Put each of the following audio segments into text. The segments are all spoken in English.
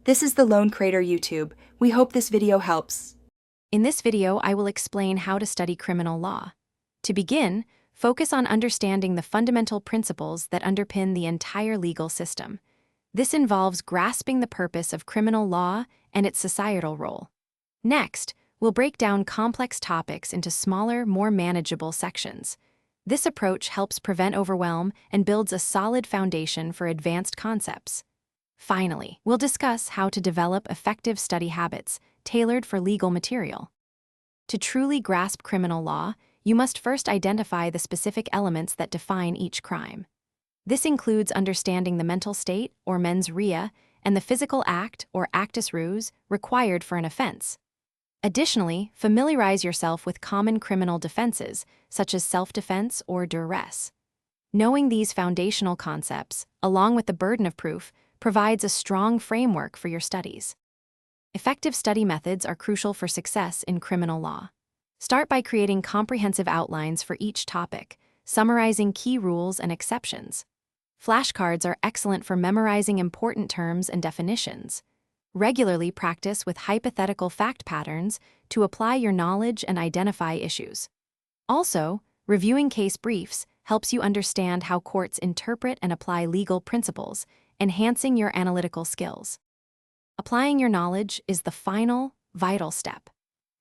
This is the Lone Crater YouTube. We hope this video helps. In this video, I will explain how to study criminal law. To begin, focus on understanding the fundamental principles that underpin the entire legal system. This involves grasping the purpose of criminal law and its societal role. Next, we'll break down complex topics into smaller, more manageable sections. This approach helps prevent overwhelm and builds a solid foundation for advanced concepts. Finally, we'll discuss how to develop effective study habits tailored for legal material. To truly grasp criminal law, you must first identify the specific elements that define each crime. This includes understanding the mental state, or mens rea, and the physical act, or actus reus, required for an offense. Additionally, familiarize yourself with common criminal defenses, such as self-defense or duress. Knowing these foundational concepts, along with the burden of proof, provides a strong framework for your studies. Effective study methods are crucial for success in criminal law. Start by creating comprehensive outlines for each topic, summarizing key rules and exceptions. Flashcards are excellent for memorizing important terms and definitions. Regularly practice with hypothetical fact patterns to apply your knowledge and identify issues. Also, reviewing case briefs helps you understand how courts interpret and apply legal principles, enhancing your analytical skills. Applying your knowledge is the final, vital step.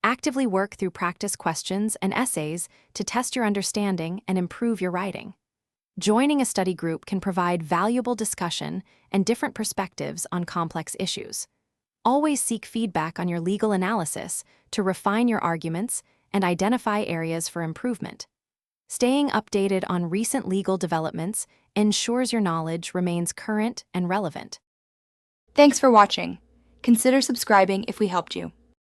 Actively work through practice questions and essays to test your understanding and improve your writing. Joining a study group can provide valuable discussion and different perspectives on complex issues. Always seek feedback on your legal analysis to refine your arguments and identify areas for improvement. Staying updated on recent legal developments ensures your knowledge remains current and relevant. Thanks for watching. Consider subscribing if we helped you.